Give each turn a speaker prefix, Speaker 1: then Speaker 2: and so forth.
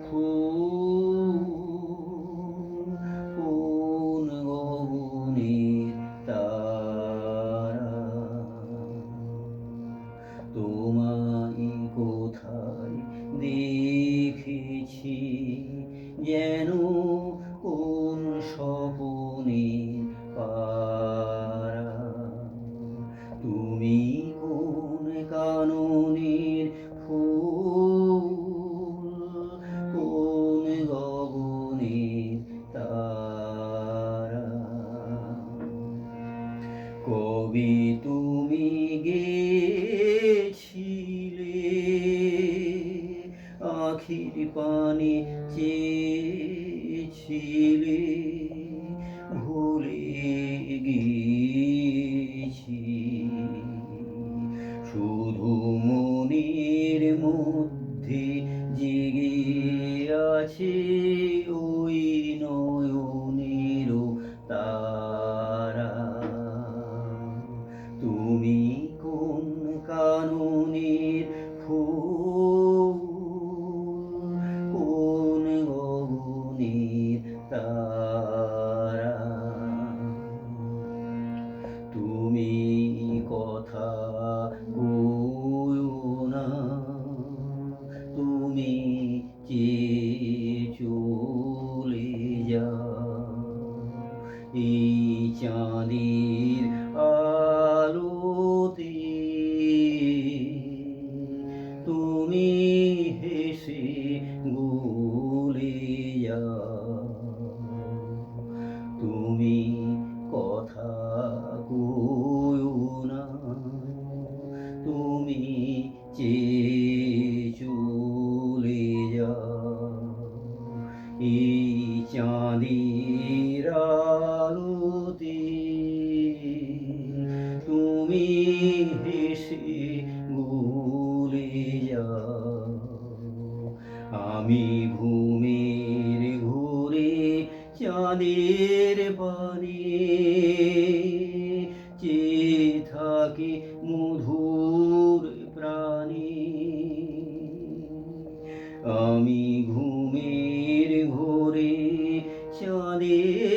Speaker 1: ফুল, কোন গগনের তারা, তোমায় কোথায় দেখেছি যেন কোন স্বপনের পারা, তুমি কোন কাননের ফুল, কোন গগনের তারা, কবে তুমি গেছিলে আখির পানে চেয়েছিলে, ভুলে গেছি শুধু মনের মধ্যে জেগে আছে ওই নয়নের তারা, তুমি কোন কাননের ফুল, কোন গগনের তারা, তুমি কথা কইও না, তুমি চেয়ে চলে যাও, এই চাঁদের আলোতে তুমি হেসে গলে যাও, তুমি কথা কইও না, তুমি চেয়ে চলে যাও, এই চাঁদের আলোতে তুমি হেসে গলে যাও, আমি ঘুমের ঘোরে চাঁদের পানে চেয়ে থাকি মধুর প্রাণে, আমি ঘুমের ঘোরে চাঁদের